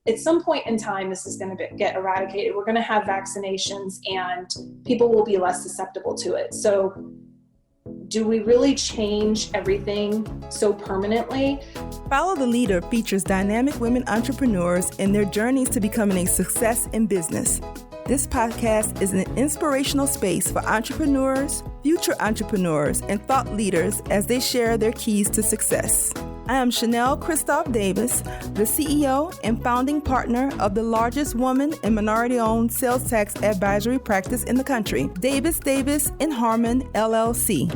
at some point in time, this is going to get eradicated. We're going to have vaccinations and people will be less susceptible to it. So do we really change everything so permanently? Follow the Leader features dynamic women entrepreneurs in their journeys to becoming a success in business. This podcast is an inspirational space for entrepreneurs, future entrepreneurs, and thought leaders as they share their keys to success. I am Chanel Christoph Davis, the CEO and founding partner of the largest woman and minority-owned sales tax advisory practice in the country, Davis & Harmon, LLC.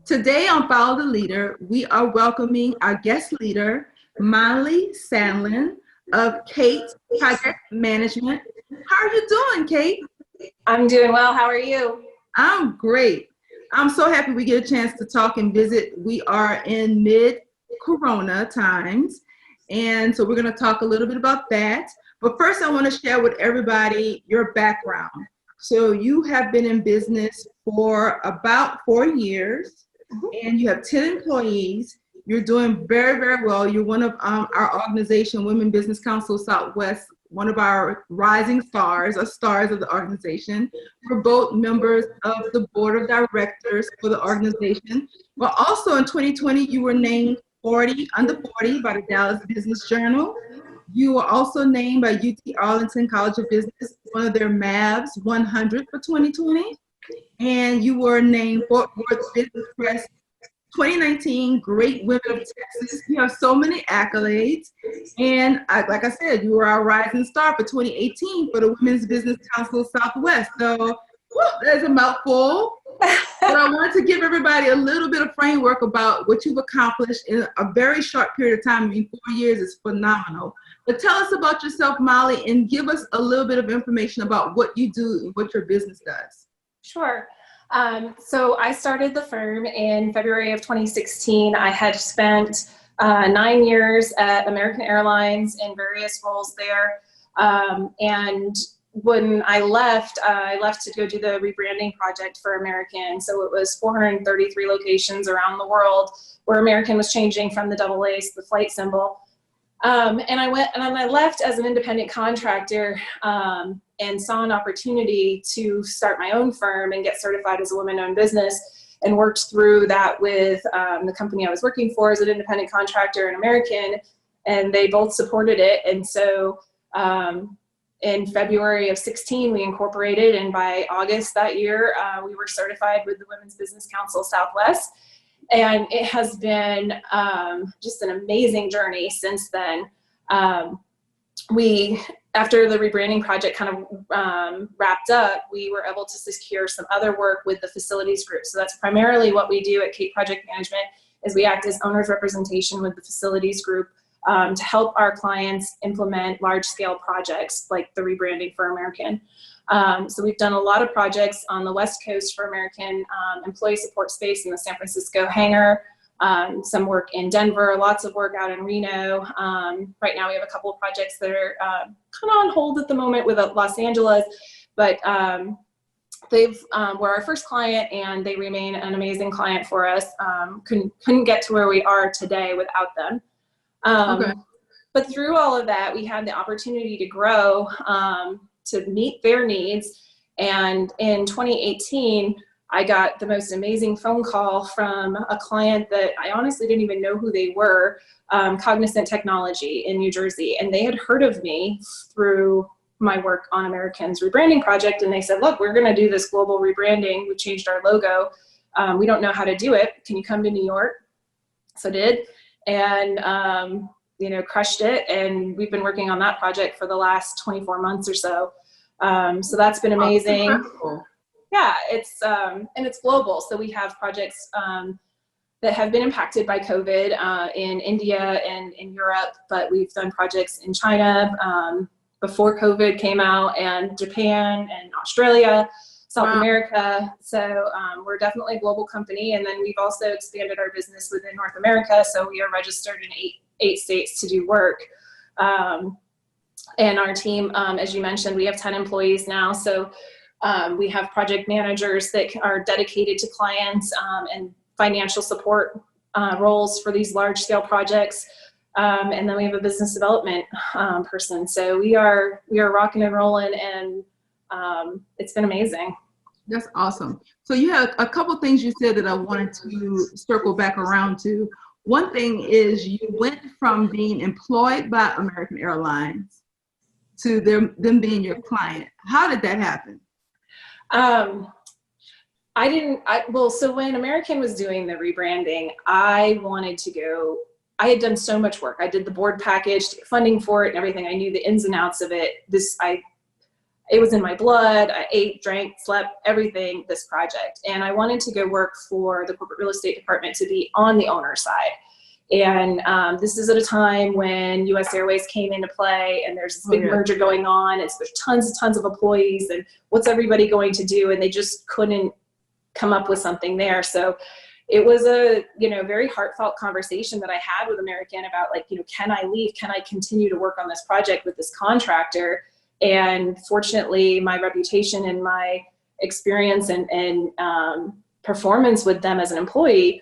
Today on Follow the Leader, we are welcoming our guest leader, Molly Sandlin of CAET Project Management. How are you doing, Kate? I'm doing well. How are you? I'm great. I'm so happy we get a chance to talk and visit. We are in mid-corona times, and so we're going to talk a little bit about that. But first, I want to share with everybody your background. So you have been in business for about 4 years, and you have 10 employees. You're doing very, very well. You're one of our organization, Women Business Council Southwest, one of our rising stars, or stars of the organization. We're both members of the board of directors for the organization. But also in 2020, you were named under 40 by the Dallas Business Journal. You were also named by UT Arlington College of Business, one of their Mavs 100 for 2020. And you were named Fort Worth Business Press 2019 Great Women of Texas. You have so many accolades. And like I said, you were our rising star for 2018 for the Women's Business Council Southwest. So there's a mouthful. But I wanted to give everybody a little bit of framework about what you've accomplished in a very short period of time. I mean, 4 years is phenomenal. But tell us about yourself, Molly, and give us a little bit of information about what you do and what your business does. Sure. So I started the firm in February of 2016. I had spent 9 years at American Airlines in various roles there. And when I left to go do the rebranding project for American. So it was 433 locations around the world where American was changing from the double A to the flight symbol. And I left as an independent contractor and saw an opportunity to start my own firm and get certified as a women-owned business, and worked through that with the company I was working for as an independent contractor and American, and they both supported it. And so in February of 16, we incorporated, and by August that year, we were certified with the Women's Business Council Southwest. And it has been just an amazing journey since then. After the rebranding project kind of wrapped up, we were able to secure some other work with the facilities group. So that's primarily what we do at CAET Project Management, is we act as owner's representation with the facilities group to help our clients implement large-scale projects like the rebranding for American. So we've done a lot of projects on the West Coast for American employee support space in the San Francisco hangar, some work in Denver, lots of work out in Reno. Right now we have a couple of projects that are kind of on hold at the moment with Los Angeles, but they've were our first client, and they remain an amazing client for us. Couldn't get to where we are today without them. Okay. But through all of that, we had the opportunity to grow, to meet their needs. And in 2018, I got the most amazing phone call from a client that I honestly didn't even know who they were, Cognizant Technology in New Jersey. And they had heard of me through my work on American's rebranding project. And they said, look, we're going to do this global rebranding. We changed our logo. We don't know how to do it. Can you come to New York? So I did. And crushed it. And we've been working on that project for the last 24 months or so. So that's been amazing. Yeah, and it's global. So we have projects that have been impacted by COVID in India and in Europe, but we've done projects in China before COVID came out, and Japan and Australia, South America. So we're definitely a global company. And then we've also expanded our business within North America. So we are registered in eight states to do work. And our team, as you mentioned, we have 10 employees now. So we have project managers that are dedicated to clients and financial support roles for these large scale projects. And then we have a business development person. So we are rocking and rolling, and it's been amazing. That's awesome. So you have a couple things you said that I wanted to circle back around to. One thing is you went from being employed by American Airlines to them being your client. How did that happen? So when American was doing the rebranding, I had done so much work. I did the board package, funding for it and everything. I knew the ins and outs of it. It was in my blood. I ate, drank, slept, everything, this project. And I wanted to go work for the corporate real estate department to be on the owner side. And this is at a time when US Airways came into play, and there's this big merger going on. There's tons of employees, and what's everybody going to do? And they just couldn't come up with something there. So it was a, very heartfelt conversation that I had with American about can I leave? Can I continue to work on this project with this contractor? And fortunately, my reputation and my experience and performance with them as an employee,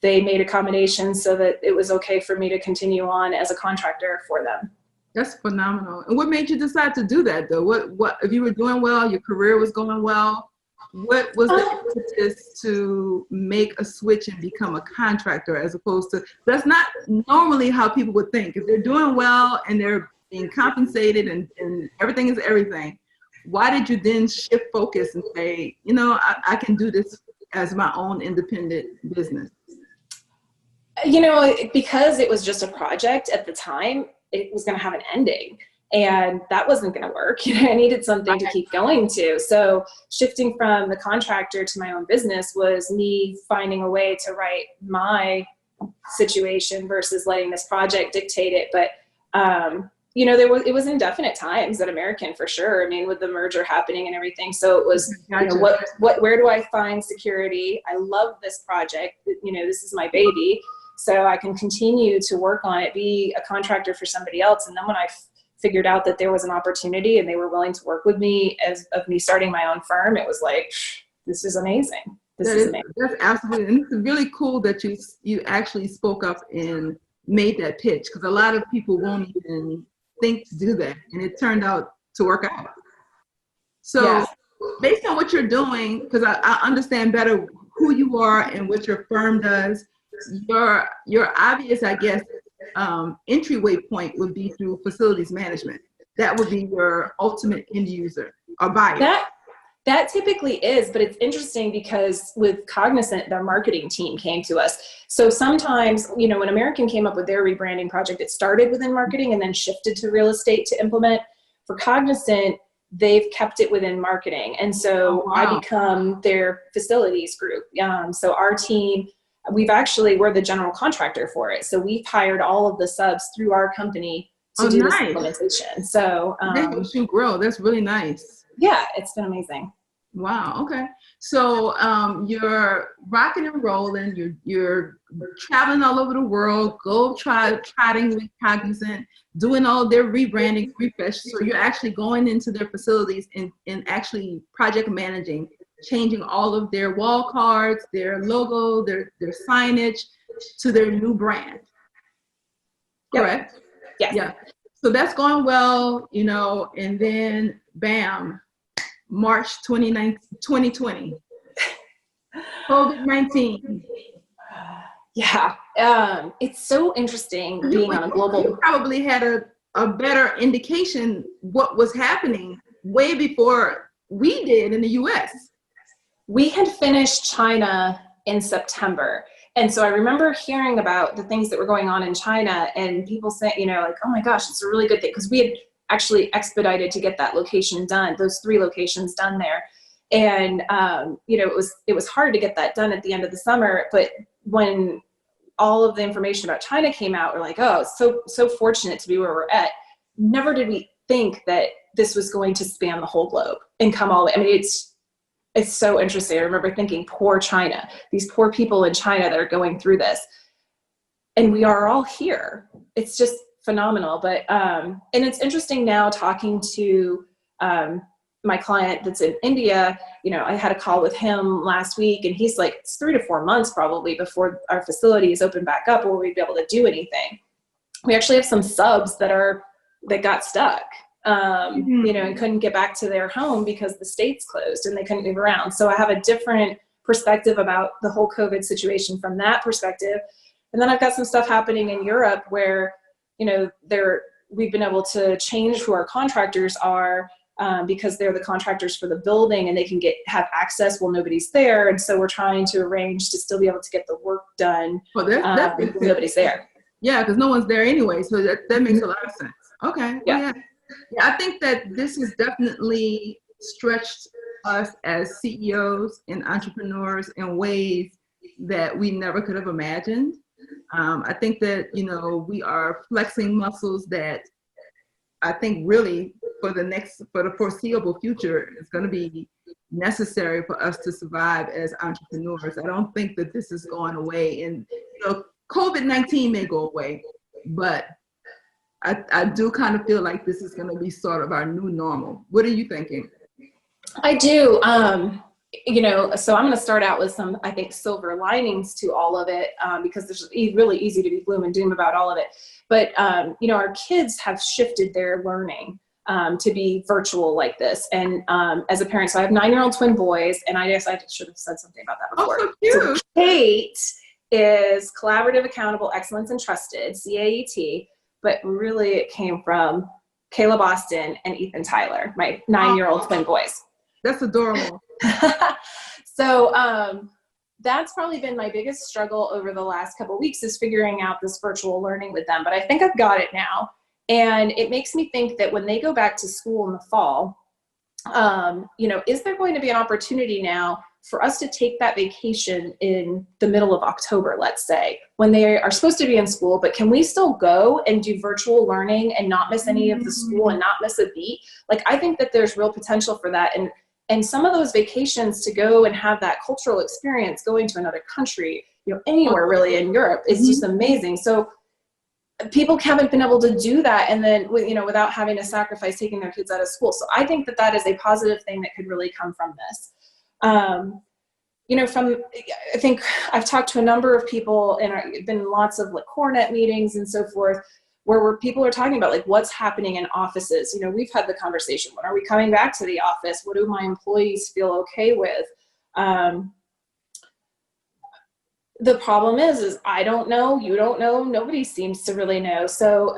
they made accommodations so that it was okay for me to continue on as a contractor for them. That's phenomenal. And what made you decide to do that, though? What if you were doing well, your career was going well, what was the impetus to make a switch and become a contractor as opposed to, that's not normally how people would think. If they're doing well and they're being compensated and everything is everything, why did you then shift focus and say, I can do this as my own independent business? Because it was just a project at the time, it was going to have an ending, and that wasn't going to work. I needed something to keep going to. So shifting from the contractor to my own business was me finding a way to write my situation versus letting this project dictate it. But, it was indefinite times at American for sure. I mean, with the merger happening and everything. So it was, where do I find security? I love this project. This is my baby. So I can continue to work on it, be a contractor for somebody else. And then when I figured out that there was an opportunity and they were willing to work with me of me starting my own firm, it was like, this is amazing. This is amazing. That's absolutely, and it's really cool that you actually spoke up and made that pitch, because a lot of people won't even think to do that, and it turned out to work out. So based on what you're doing, because I understand better who you are and what your firm does, your obvious, I guess, entryway point would be through facilities management. That would be your ultimate end user or buyer. That typically is, but it's interesting because with Cognizant, their marketing team came to us. So sometimes, when American came up with their rebranding project, it started within marketing and then shifted to real estate to implement. For Cognizant, they've kept it within marketing. And so I become their facilities group. So our team, we're the general contractor for it. So we've hired all of the subs through our company to do this implementation. So they help you grow. That's really nice. Yeah, it's been amazing. Wow. Okay. So you're rocking and rolling. You're traveling all over the world. Trotting with Cognizant, doing all their rebranding, refresh. So you're actually going into their facilities and actually project managing, changing all of their wall cards, their logo, their signage to their new brand. Correct? Yes. Yeah. So that's going well, and then bam, March 2020, COVID-19. Yeah. It's so interesting being on a global. You probably had a better indication what was happening way before we did in the US. We had finished China in September. And so I remember hearing about the things that were going on in China and people saying, oh my gosh, it's a really good thing. Because we had actually expedited to get that location done, those 3 locations done there. And, it was hard to get that done at the end of the summer. But when all of the information about China came out, we're like, oh, so fortunate to be where we're at. Never did we think that this was going to span the whole globe and come all the way. I mean, it's so interesting. I remember thinking, poor China, these poor people in China that are going through this. And we are all here. It's just phenomenal. But, and it's interesting now talking to, my client that's in India, I had a call with him last week, and he's like, it's 3 to 4 months probably before our facility is open back up or we'd be able to do anything. We actually have some subs that got stuck, and couldn't get back to their home because the state's closed and they couldn't move around. So I have a different perspective about the whole COVID situation from that perspective. And then I've got some stuff happening in Europe where, we've been able to change who our contractors are, because they're the contractors for the building and they can have access while nobody's there. And so we're trying to arrange to still be able to get the work done when nobody's there. Yeah, because no one's there anyway. So that makes a lot of sense. Okay. Yeah. Well, yeah, I think that this has definitely stretched us as CEOs and entrepreneurs in ways that we never could have imagined. I think that, we are flexing muscles that I think really for the foreseeable future is going to be necessary for us to survive as entrepreneurs. I don't think that this is going away, and COVID-19 may go away, but I do kind of feel like this is going to be sort of our new normal. What are you thinking? I do. So I'm going to start out with some, I think, silver linings to all of it, because it's really easy to be gloom and doom about all of it. But, our kids have shifted their learning to be virtual like this. And as a parent, so I have 9-year-old twin boys, and I guess I should have said something about that before. Oh, so cute. So CAET is Collaborative, Accountable, Excellence, and Trusted, CAET, but really it came from Kayla Boston and Ethan Tyler, my 9-year-old twin boys. That's adorable. So that's probably been my biggest struggle over the last couple of weeks, is figuring out this virtual learning with them. But I think I've got it now. And it makes me think that when they go back to school in the fall, is there going to be an opportunity now for us to take that vacation in the middle of October, let's say, when they are supposed to be in school, but can we still go and do virtual learning and not miss any of the school and not miss a beat? Like, I think that there's real potential for that. And some of those vacations to go and have that cultural experience, going to another country, anywhere really in Europe, is just amazing. So people haven't been able to do that, and then, without having to sacrifice taking their kids out of school. So I think that is a positive thing that could really come from this. I think I've talked to a number of people, and I've been lots of CoreNet meetings and so forth, where people are talking about what's happening in offices. We've had the conversation, when are we coming back to the office? What do my employees feel okay with? The problem is I don't know, you don't know, nobody seems to really know. So,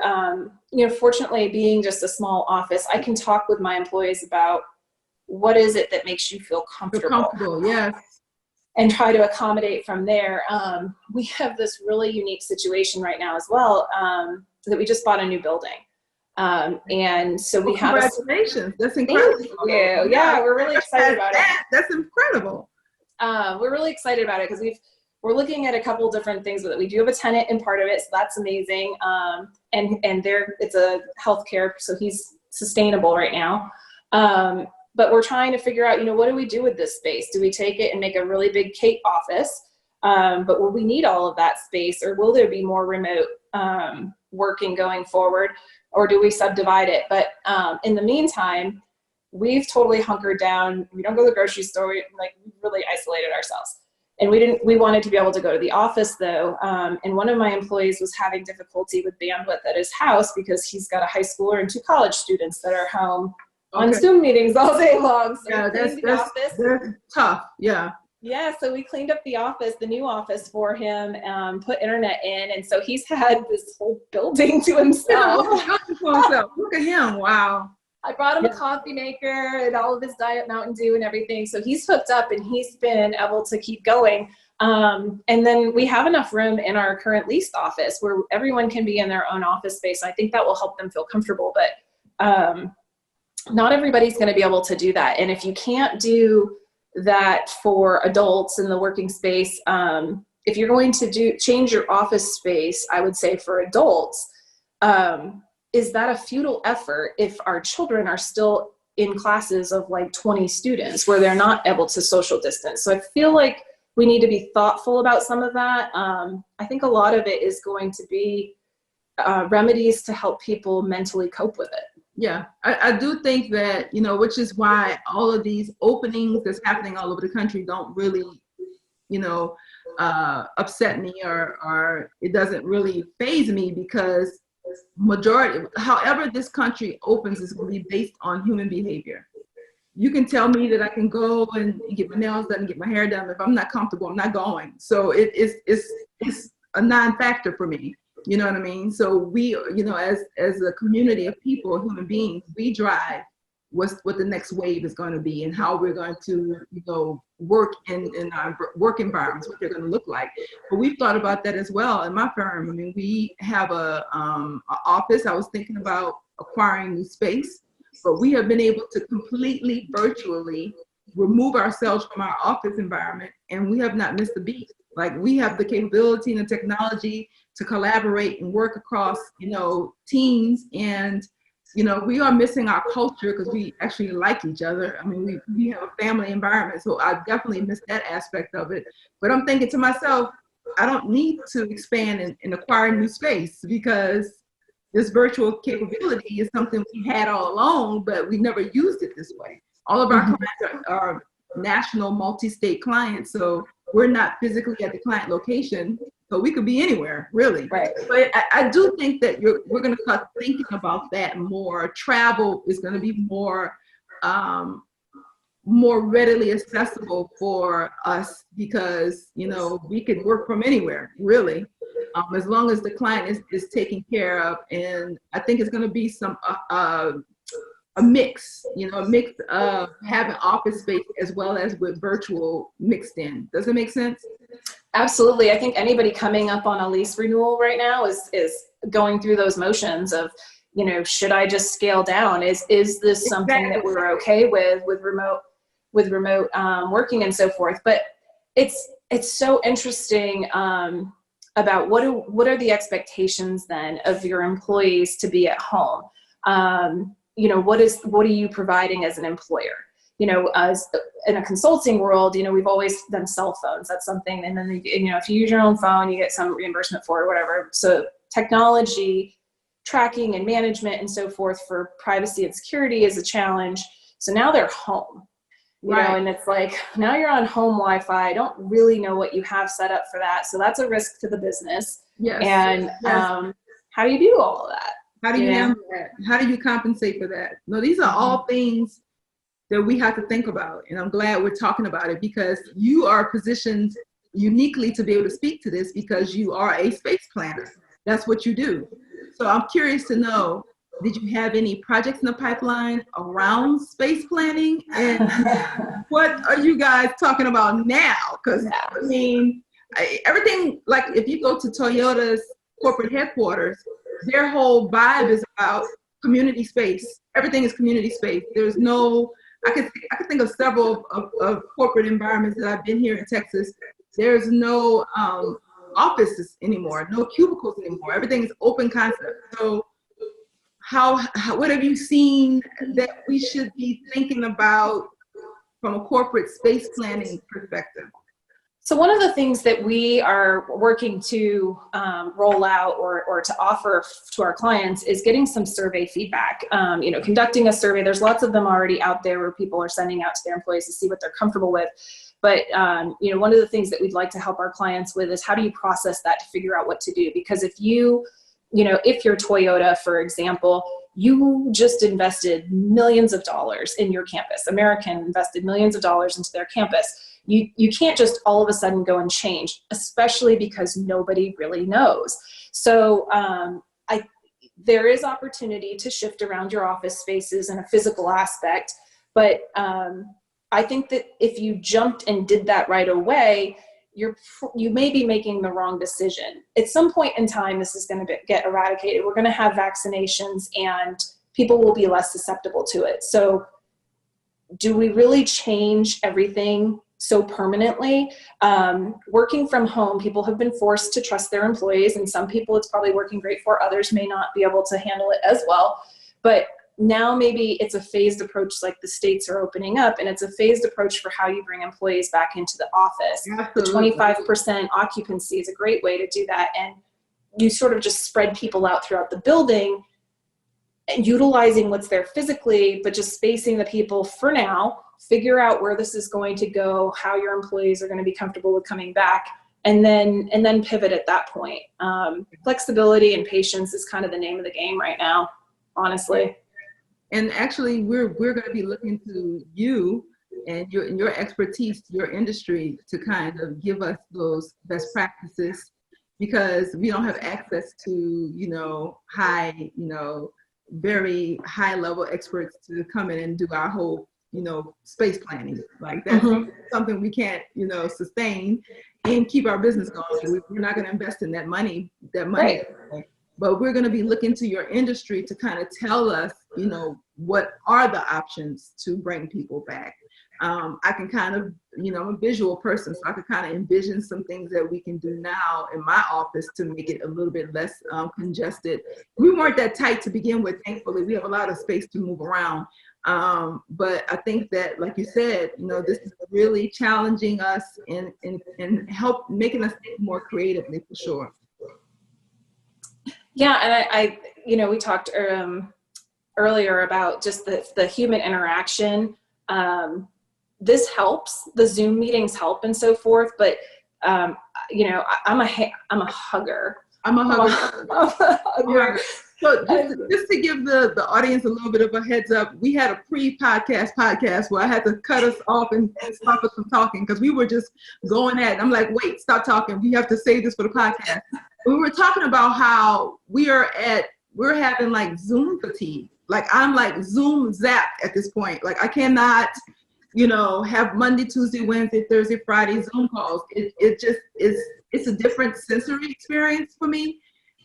fortunately, being just a small office, I can talk with my employees about what is it that makes you feel comfortable. Yes. And try to accommodate from there. We have this really unique situation right now as well, that we just bought a new building. And so we have congratulations. That's incredible. Thank you. Yeah, we're really excited about it. That's incredible. We're really excited about it because we're looking at a couple different things with it. We do have a tenant in part of it, so that's amazing. And it's a healthcare, so he's sustainable right now. But we're trying to figure out, what do we do with this space? Do we take it and make a really big CAET office? But will we need all of that space, or will there be more remote working going forward, or do we subdivide it? But in the meantime, we've totally hunkered down. We don't go to the grocery store. We really isolated ourselves. And we wanted to be able to go to the office though. And one of my employees was having difficulty with bandwidth at his house because he's got a high schooler and 2 college students that are home on Zoom meetings all day long. So yeah, that's tough. Yeah. Yeah, so we cleaned up the new office for him, put internet in, and so he's had this whole building to himself. Look at him, wow. I brought him a coffee maker and all of his Diet Mountain Dew and everything, so he's hooked up and he's been able to keep going. And then we have enough room in our current leased office where everyone can be in their own office space. I think that will help them feel comfortable, but not everybody's going to be able to do that. And if you can't do that for adults in the working space, if you're going to change your office space, I would say for adults, is that a futile effort if our children are still in classes of 20 students where they're not able to social distance? So I feel like we need to be thoughtful about some of that. I think a lot of it is going to be remedies to help people mentally cope with it. Yeah, I do think that, which is why all of these openings that's happening all over the country don't really, upset me or it doesn't really faze me, because however this country opens is going to be based on human behavior. You can tell me that I can go and get my nails done and get my hair done. If I'm not comfortable, I'm not going. So it's a non-factor for me. You know what I mean? So we, as a community of people, human beings, we drive what the next wave is going to be and how we're going to, work in our work environments, what they're going to look like. But we've thought about that as well in my firm. I mean, we have a office. I was thinking about acquiring new space, but we have been able to completely virtually remove ourselves from our office environment, and we have not missed a beat. Like, we have the capability and the technology to collaborate and work across, teams. And, we are missing our culture because we actually like each other. I mean, we have a family environment. So I definitely miss that aspect of it. But I'm thinking to myself, I don't need to expand and acquire new space, because this virtual capability is something we had all along, but we never used it this way. All of our clients are national, multi-state clients. So we're not physically at the client location, so we could be anywhere, really. Right. But I do think that we're going to start thinking about that more. Travel is going to be more readily accessible for us, because we could work from anywhere, really, as long as the client is taken care of. And I think it's going to be a mix, a mix of having office space as well as with virtual mixed in. Does it make sense? Absolutely. I think anybody coming up on a lease renewal right now is going through those motions of, should I just scale down? Is this something that we're okay with remote working and so forth? But it's so interesting about what are the expectations then of your employees to be at home? What are you providing as an employer? As in a consulting world, we've always done cell phones. That's something. And then, if you use your own phone, you get some reimbursement for it or whatever. So technology, tracking and management and so forth for privacy and security is a challenge. So now they're home, and it's like, now you're on home Wi-Fi. I don't really know what you have set up for that. So that's a risk to the business. Yes. And how do you do all of that? How do you handle that? How do you compensate for that? No, these are all things that we have to think about. And I'm glad we're talking about it, because you are positioned uniquely to be able to speak to this, because you are a space planner. That's what you do. So I'm curious to know, did you have any projects in the pipeline around space planning? And what are you guys talking about now? Because everything, like if you go to Toyota's corporate headquarters, their whole vibe is about community space. Everything is community space. There's no, I could think of several of corporate environments that I've been here in Texas. There's no offices anymore, no cubicles anymore. Everything is open concept. So what have you seen that we should be thinking about from a corporate space planning perspective? So one of the things that we are working to roll out or to offer to our clients is getting some survey feedback. Conducting a survey. There's lots of them already out there where people are sending out to their employees to see what they're comfortable with. But one of the things that we'd like to help our clients with is, how do you process that to figure out what to do? Because if you're Toyota, for example, you just invested millions of dollars in your campus. American invested millions of dollars into their campus. You can't just all of a sudden go and change, especially because nobody really knows. So there is opportunity to shift around your office spaces in a physical aspect, but I think that if you jumped and did that right away, you may be making the wrong decision. At some point in time, this is going to get eradicated. We're going to have vaccinations and people will be less susceptible to it. So do we really change everything so permanently? Working from home, people have been forced to trust their employees, and some people it's probably working great for, others may not be able to handle it as well. But now maybe it's a phased approach, like the states are opening up, and it's a phased approach for how you bring employees back into the office. Absolutely. The 25% occupancy is a great way to do that. And you sort of just spread people out throughout the building utilizing what's there physically, but just spacing the people for now, figure out where this is going to go, how your employees are going to be comfortable with coming back, and then pivot at that point. Flexibility and patience is kind of the name of the game right now, honestly. And actually, we're going to be looking to you and your expertise, your industry, to kind of give us those best practices, because we don't have access to, very high level experts to come in and do our whole, space planning. Like that's something we can't, sustain and keep our business going. We're not going to invest in that money. Right. But we're going to be looking to your industry to kind of tell us, what are the options to bring people back. I can kind of, I'm a visual person, so I can kind of envision some things that we can do now in my office to make it a little bit less congested. We weren't that tight to begin with. Thankfully, we have a lot of space to move around. But I think that, like you said, this is really challenging us and help making us think more creatively, for sure. Yeah, and I we talked earlier about just the human interaction. This helps. The Zoom meetings help and so forth, but I'm a hugger. I'm a hugger. So just to give the audience a little bit of a heads up, we had a pre-podcast where I had to cut us off and stop us from talking because we were just going at it. I'm like, wait, stop talking. We have to save this for the podcast. We were talking about how we're having like Zoom fatigue. Like I'm like Zoom zapped at this point. Like I cannot, have Monday, Tuesday, Wednesday, Thursday, Friday Zoom calls. It just is, it's a different sensory experience for me.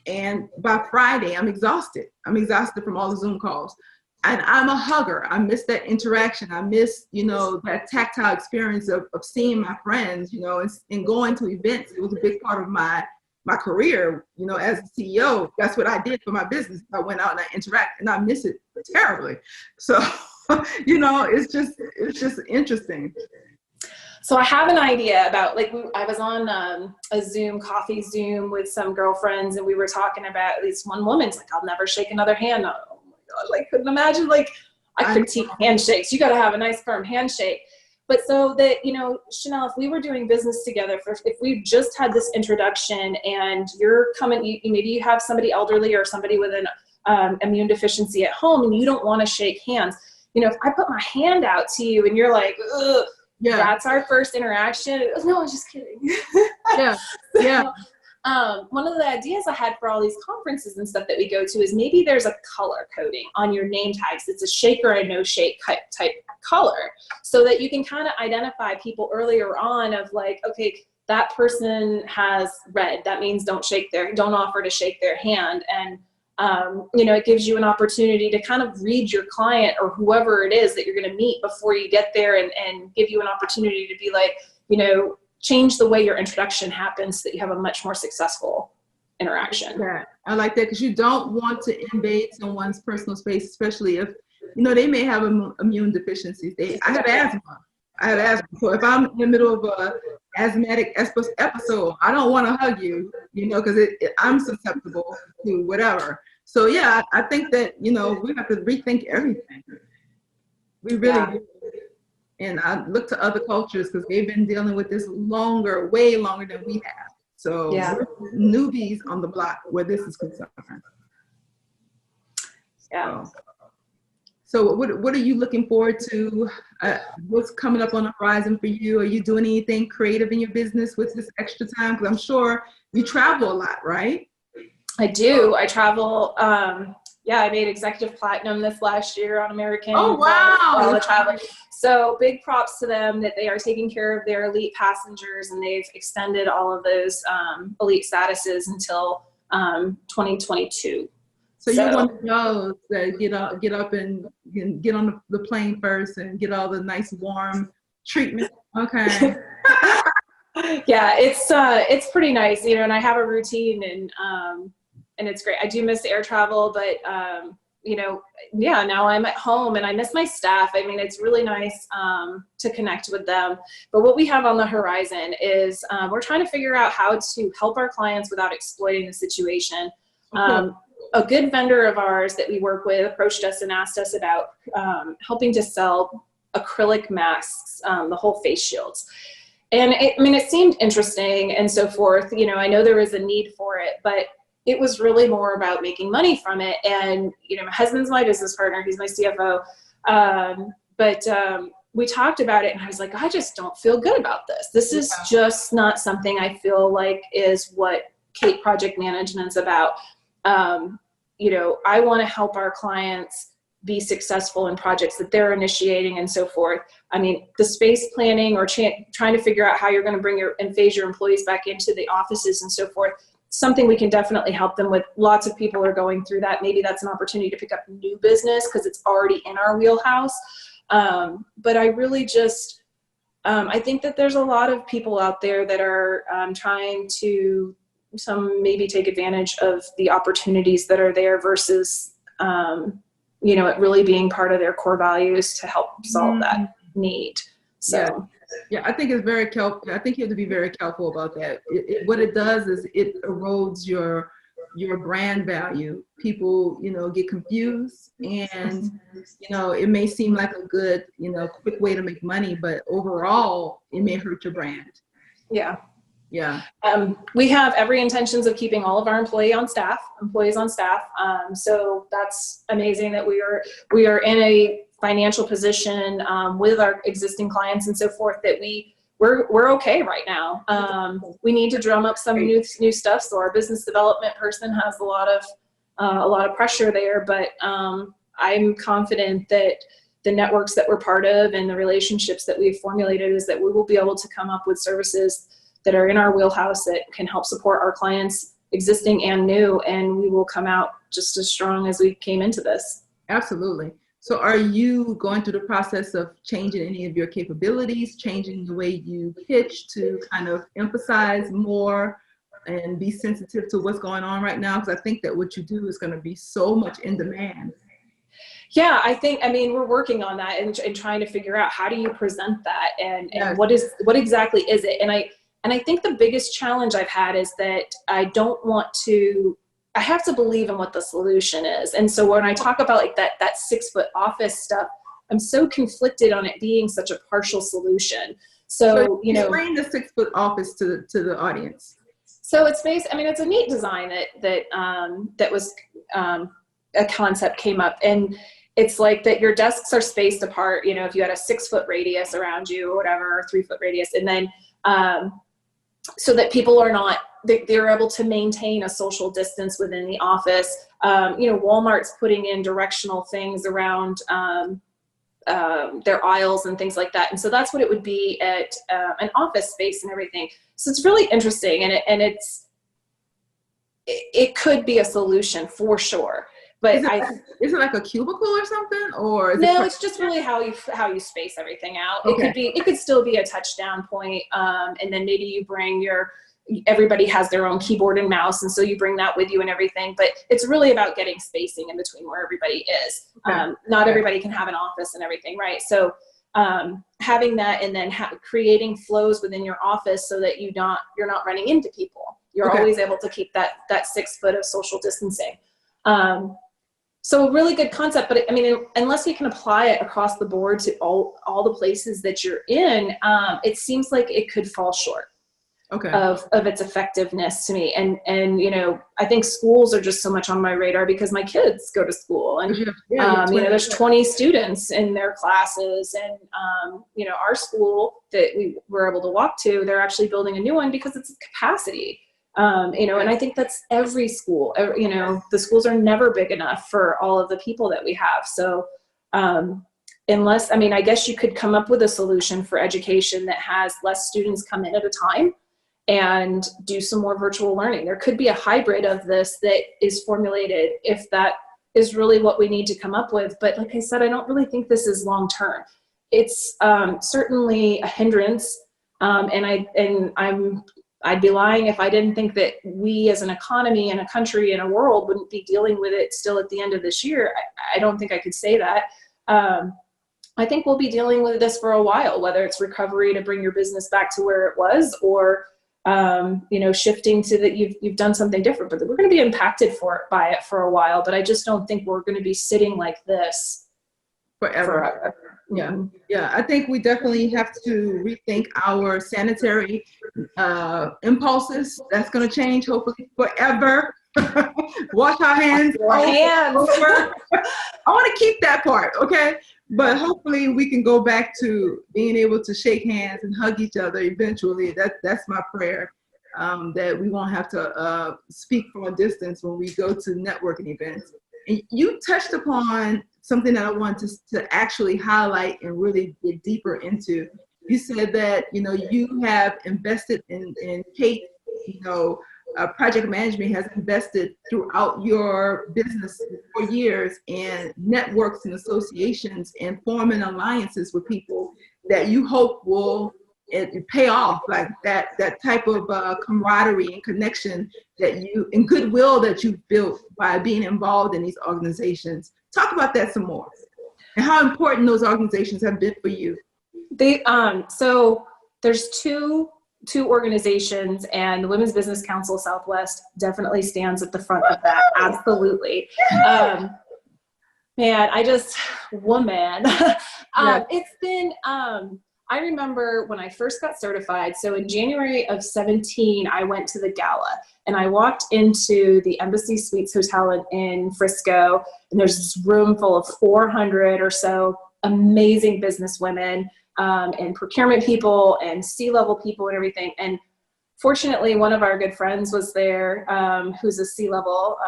And by Friday, I'm exhausted. I'm exhausted from all the Zoom calls. And I'm a hugger. I miss that interaction. I miss, that tactile experience of seeing my friends, and going to events. It was a big part of my career, as a CEO. That's what I did for my business. I went out and I interact, and I miss it terribly. So, it's just interesting. So I have an idea about, I was on a coffee Zoom with some girlfriends, and we were talking about this one woman's like, I'll never shake another hand. Oh my God, couldn't imagine, I critique handshakes. You got to have a nice firm handshake. But so that, Chanel, if we were doing business together, if we just had this introduction and you're coming, maybe you have somebody elderly or somebody with an immune deficiency at home and you don't want to shake hands, if I put my hand out to you and you're like, ugh, yeah, that's our first interaction. No, I'm just kidding. Yeah. Yeah. One of the ideas I had for all these conferences and stuff that we go to is maybe there's a color coding on your name tags. It's a shake or a no shake type color, so that you can kind of identify people earlier on of like, okay, that person has red. That means don't offer to shake their hand. And it gives you an opportunity to kind of read your client or whoever it is that you're going to meet before you get there, and give you an opportunity to be like, change the way your introduction happens so that you have a much more successful interaction. Yeah, I like that, because you don't want to invade someone's personal space, especially if, they may have immune deficiencies. I have asthma. So if I'm in the middle of a asthmatic episode, I don't want to hug you, because I'm susceptible to whatever. So yeah, I think that, we have to rethink everything. We really do. And I look to other cultures because they've been dealing with this way longer than we have. So we're newbies on the block where this is concerned. Yeah. So what are you looking forward to? What's coming up on the horizon for you? Are you doing anything creative in your business with this extra time? Because I'm sure you travel a lot, right? I do. I travel. I made executive platinum this last year on American. Oh, wow. So big props to them that they are taking care of their elite passengers, and they've extended all of those elite statuses until 2022. So you're one of those that get up and get on the plane first and get all the nice warm treatment. Okay. Yeah, it's pretty nice, and I have a routine, and it's great. I do miss air travel, but now I'm at home and I miss my staff. I mean, it's really nice to connect with them. But what we have on the horizon is we're trying to figure out how to help our clients without exploiting the situation. a good vendor of ours that we work with approached us and asked us about helping to sell acrylic masks, the whole face shields. And it seemed interesting and so forth. I know there was a need for it, but it was really more about making money from it. And, my husband's my business partner. He's my CFO. But we talked about it and I was like, I just don't feel good about this. This is just not something I feel like is what CAET Project Management's about. I want to help our clients be successful in projects that they're initiating and so forth. The space planning or trying to figure out how you're going to bring and phase your employees back into the offices and so forth, something we can definitely help them with. Lots of people are going through that. Maybe that's an opportunity to pick up new business because it's already in our wheelhouse. But I really just, I think that there's a lot of people out there that are trying to, some maybe take advantage of the opportunities that are there versus, it really being part of their core values to help solve that need. So. Yeah, I think it's very careful. I think you have to be very careful about that. What it does is it erodes your brand value. People, get confused, and it may seem like a good, quick way to make money, but overall, it may hurt your brand. Yeah. Yeah. We have every intentions of keeping all of our employees on staff. So that's amazing that we are in a financial position with our existing clients and so forth that we're okay right now. We need to drum up some new stuff. So our business development person has a lot of pressure there, but I'm confident that the networks that we're part of and the relationships that we've formulated is that we will be able to come up with services that are in our wheelhouse that can help support our clients, existing and new, and we will come out just as strong as we came into this. Absolutely. So are you going through the process of changing any of your capabilities, changing the way you pitch to kind of emphasize more and be sensitive to what's going on right now? Because I think that what you do is going to be so much in demand. Yeah, we're working on that and trying to figure out how do you present that and Yes. what exactly is it? And I think the biggest challenge I've had is that I have to believe in what the solution is. And so when I talk about like that 6-foot office stuff, I'm so conflicted on it being such a partial solution. So explain the 6-foot office to the audience. So it's it's a neat design that was a concept came up, and it's like that your desks are spaced apart, if you had a 6-foot radius around you or whatever, or 3-foot radius, and then so that people are not, they're able to maintain a social distance within the office. Walmart's putting in directional things around their aisles and things like that. And so that's what it would be at an office space and everything. So it's really interesting, and it could be a solution for sure. But is it like a cubicle or something, or it's just really how you space everything out. Okay. It could still be a touchdown point, and then maybe you bring everybody has their own keyboard and mouse, and so you bring that with you and everything. But it's really about getting spacing in between where everybody is. Okay. Not everybody can have an office and everything, right? So having that, and then creating flows within your office so that you're not running into people. You're Okay. always able to keep that 6 foot of social distancing. So a really good concept, but unless you can apply it across the board to all the places that you're in, it seems like it could fall short of its effectiveness to me. And I think schools are just so much on my radar because my kids go to school, and there's 20 students in their classes, and our school that we were able to walk to, they're actually building a new one because it's capacity. And I think that's every school. The schools are never big enough for all of the people that we have. So unless, I guess you could come up with a solution for education that has less students come in at a time and do some more virtual learning. There could be a hybrid of this that is formulated if that is really what we need to come up with. But like I said, I don't really think this is long-term. It's certainly a hindrance. I'd be lying if I didn't think that we as an economy and a country and a world wouldn't be dealing with it still at the end of this year. I don't think I could say that. I think we'll be dealing with this for a while, whether it's recovery to bring your business back to where it was, or shifting to that you've done something different, but we're going to be impacted by it for a while. But I just don't think we're going to be sitting like this forever. Yeah. I think we definitely have to rethink our sanitary impulses. That's going to change hopefully forever. Wash our hands. Over. I want to keep that part, okay? But hopefully we can go back to being able to shake hands and hug each other eventually. That's my prayer, that we won't have to speak from a distance when we go to networking events. And you touched upon something that I want to actually highlight and really get deeper into. You said that, you have invested in CAET, project management has invested throughout your business for years in networks and associations and forming alliances with people that you hope will pay off, like that type of camaraderie and connection and goodwill that you've built by being involved in these organizations. Talk about that some more and how important those organizations have been for you. So there's two organizations, and the Women's Business Council Southwest definitely stands at the front of that. Absolutely. It's been, I remember when I first got certified. So in January of 17, I went to the gala and I walked into the Embassy Suites Hotel in Frisco, and there's this room full of 400 or so amazing business women, and procurement people and C-level people and everything. And fortunately, one of our good friends was there, who's a C-level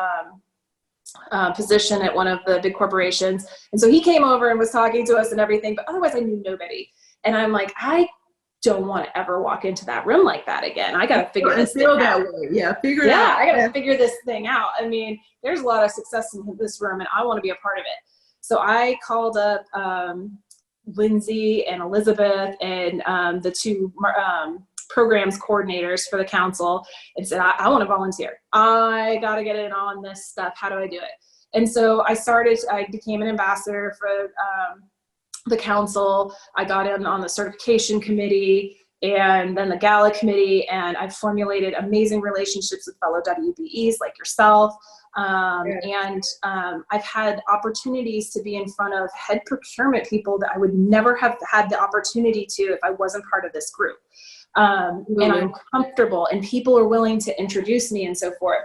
position at one of the big corporations. And so he came over and was talking to us and everything, but otherwise I knew nobody. And I'm like, I don't want to ever walk into that room like that again. I got to figure this thing out. Figure it out. I got to figure this thing out. I mean, there's a lot of success in this room and I want to be a part of it. So I called up Lindsay and Elizabeth and the two programs coordinators for the council and said, I want to volunteer. I got to get in on this stuff. How do I do it? And so I became an ambassador for the council. I got in on the certification committee and then the gala committee, and I've formulated amazing relationships with fellow WBEs like yourself. And I've had opportunities to be in front of head procurement people that I would never have had the opportunity to if I wasn't part of this group. And I'm comfortable and people are willing to introduce me and so forth.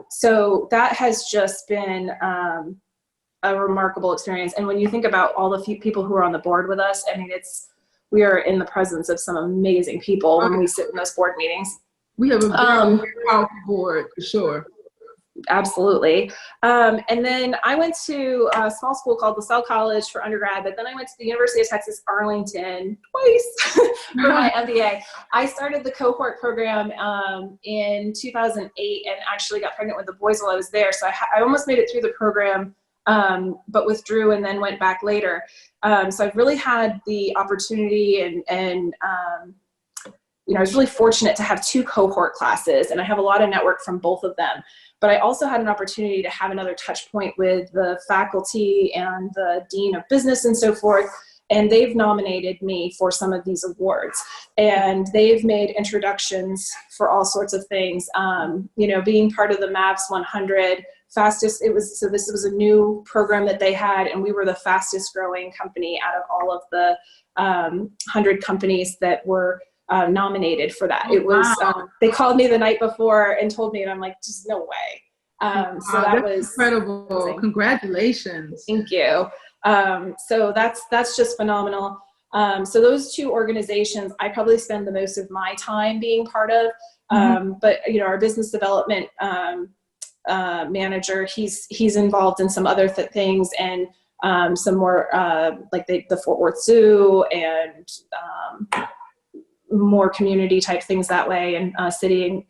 So that has just been a remarkable experience. And when you think about all the few people who are on the board with us, I mean, we are in the presence of some amazing people when we sit in those board meetings. We have a very powerful board for sure. Absolutely. And then I went to a small school called LaSalle College for undergrad, but then I went to the University of Texas, Arlington twice for my MBA. I started the cohort program in 2008 and actually got pregnant with the boys while I was there. So I almost made it through the program, but withdrew and then went back later. So I've really had the opportunity and I was really fortunate to have 2 cohort classes, and I have a lot of network from both of them. But I also had an opportunity to have another touch point with the faculty and the dean of business and so forth. And they've nominated me for some of these awards, and they've made introductions for all sorts of things. Being part of the MAVS 100 fastest, so this was a new program that they had, and we were the fastest growing company out of all of the 100 companies that were nominated for that. It was, they called me the night before and told me, and I'm like, just no way. So that was incredible. Amazing. Congratulations. Thank you. So that's just phenomenal. So those 2 organizations, I probably spend the most of my time being part of. But our business development manager, he's involved in some other things, and some more like the Fort Worth Zoo and more community type things that way, and city and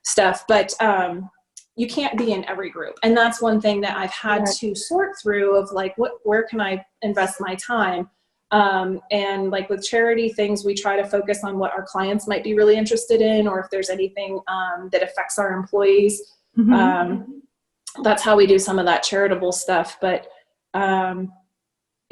stuff. But you can't be in every group, and that's one thing that I've had to sort through of like, where can I invest my time? And like with charity things, we try to focus on what our clients might be really interested in, or if there's anything that affects our employees. That's how we do some of that charitable stuff. But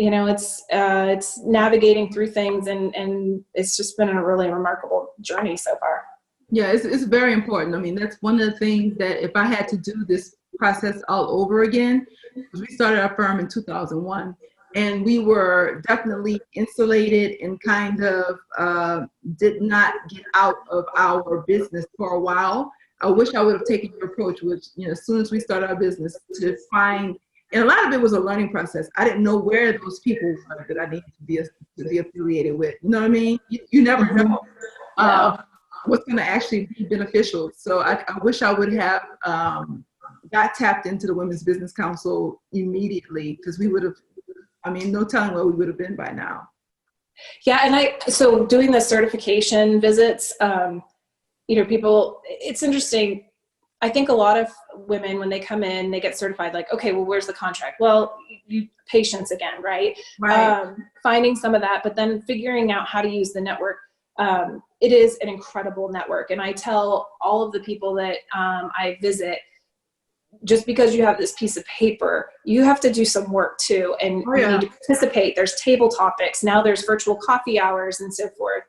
it's navigating through things, and it's just been a really remarkable journey so far. Yeah, it's very important. I mean, that's one of the things that if I had to do this process all over again, because we started our firm in 2001, and we were definitely insulated and kind of did not get out of our business for a while. I wish I would have taken your approach, which, as soon as we started our business, to find, and a lot of it was a learning process. I didn't know where those people were that I needed to be affiliated with. You know what I mean? You never know. What's going to actually be beneficial. So I wish I would have got tapped into the Women's Business Council immediately, because we would have, no telling where we would have been by now. Yeah, and so doing the certification visits, people, it's interesting. I think a lot of women, when they come in, they get certified, like, okay, well, where's the contract? Well, patience again, right? Right. Finding some of that, but then figuring out how to use the network. It is an incredible network. And I tell all of the people that I visit, just because you have this piece of paper, you have to do some work too. And you need to participate. There's table topics. Now there's virtual coffee hours and so forth.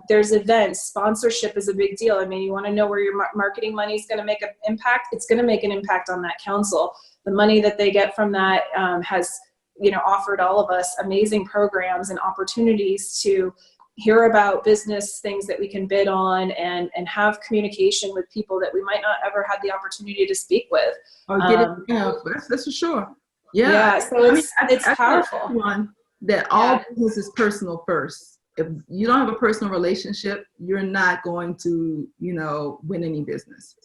There's events. Sponsorship is a big deal. I mean, you want to know where your marketing money is going to make an impact. It's going to make an impact on that council. The money that they get from that has, offered all of us amazing programs and opportunities to hear about business things that we can bid on and have communication with people that we might not ever had the opportunity to speak with. That's for sure. Yeah. So it's powerful. That all business is personal first. If you don't have a personal relationship, you're not going to, win any business.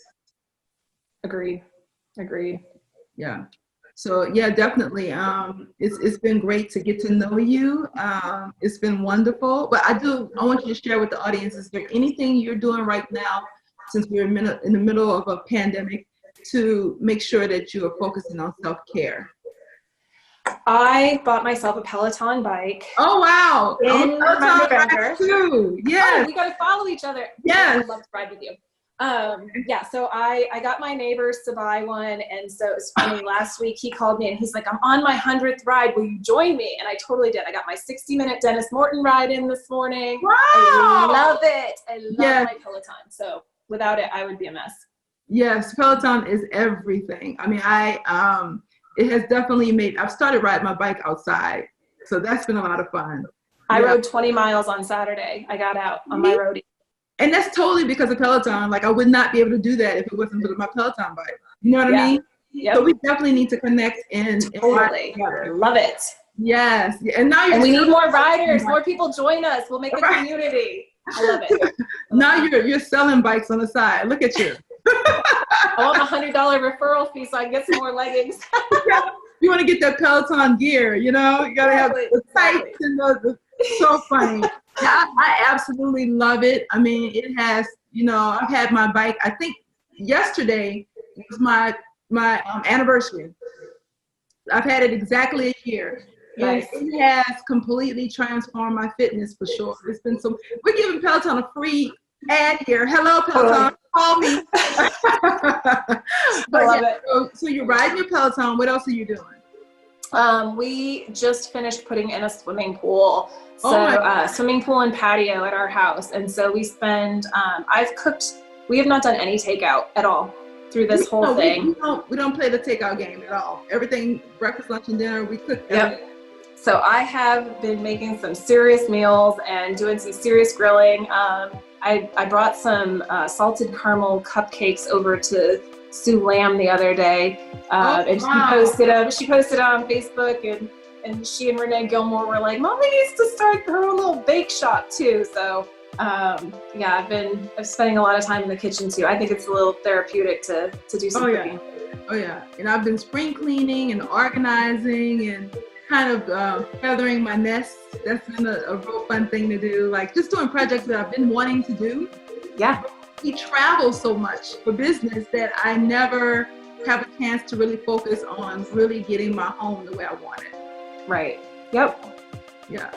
Agreed. Yeah. So yeah, definitely. It's been great to get to know you. It's been wonderful. But I want you to share with the audience, is there anything you're doing right now, since we're in the middle of a pandemic, to make sure that you are focusing on self-care? I bought myself a Peloton bike. Oh, wow. In November. Too. Yeah. Oh, we got to follow each other. Yes. I'd love to ride with you. So I got my neighbors to buy one, and so it was funny. Last week he called me and he's like, I'm on my 100th ride, will you join me? And I totally did. I got my 60-minute Dennis Morton ride in this morning. Wow. I love it. I love my Peloton. So without it, I would be a mess. Yes, Peloton is everything. I mean, it has definitely I've started riding my bike outside, so that's been a lot of fun. I rode 20 miles on Saturday. I got out on my roadie. And that's totally because of Peloton. Like, I would not be able to do that if it wasn't for my Peloton bike. You know what I mean? Yep. So we definitely need to connect and totally. Love it. Yes. And now we need more riders. More people join us. We'll make a community. I love it. Now you're selling bikes on the side. Look at you. I want a $100 referral fee so I can get some more leggings. You want to get that Peloton gear, you got to have the tights and the so funny. Yeah, I absolutely love it. I mean, it has, I've had my bike, I think yesterday was my anniversary. I've had it exactly a year. Nice. And it has completely transformed my fitness for sure. It's been we're giving Peloton a free ad here. Hello, Peloton. Call me. So you're riding your Peloton. What else are you doing? We just finished putting in a swimming pool. So swimming pool and patio at our house. And so we spend, we have not done any takeout at all through this whole thing. We don't play the takeout game at all. Everything, breakfast, lunch, and dinner, we cook. Yep. So I have been making some serious meals and doing some serious grilling. I brought some salted caramel cupcakes over to Sue Lamb the other day, and she posted on Facebook, and she and Renee Gilmore were like, Mommy needs to start her own little bake shop too. So I'm spending a lot of time in the kitchen too. I think it's a little therapeutic to do some cooking. Oh yeah, and I've been spring cleaning and organizing and kind of feathering my nest. That's been a real fun thing to do, like just doing projects that I've been wanting to do. Yeah. We travel so much for business that I never have a chance to really focus on really getting my home the way I want it. Right. Yep. Yeah.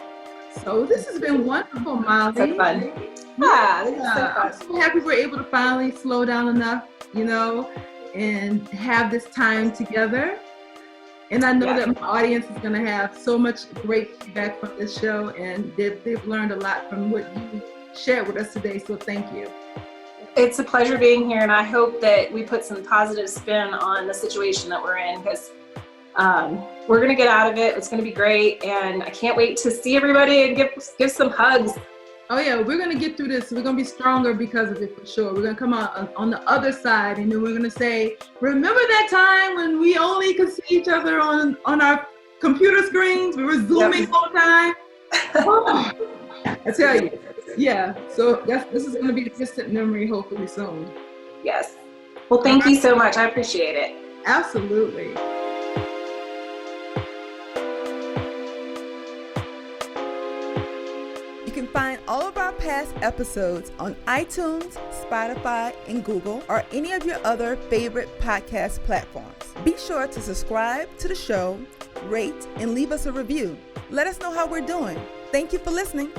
So this has been wonderful, Molly. So fun. Yeah. So fun. I'm so happy we're able to finally slow down enough, and have this time together. And I know that my audience is going to have so much great feedback from this show, and they've learned a lot from what you shared with us today. So thank you. It's a pleasure being here, and I hope that we put some positive spin on the situation that we're in, because we're going to get out of it. It's going to be great, and I can't wait to see everybody and give some hugs. Oh yeah, we're going to get through this. We're going to be stronger because of it, for sure. We're going to come out on the other side, and then we're going to say, remember that time when we only could see each other on our computer screens? We were Zooming all the time. Oh, I tell you. Yeah, so this is going to be a distant memory, hopefully soon. Yes. Well, thank you so much. I appreciate it. Absolutely. You can find all of our past episodes on iTunes, Spotify, and Google, or any of your other favorite podcast platforms. Be sure to subscribe to the show, rate, and leave us a review. Let us know how we're doing. Thank you for listening.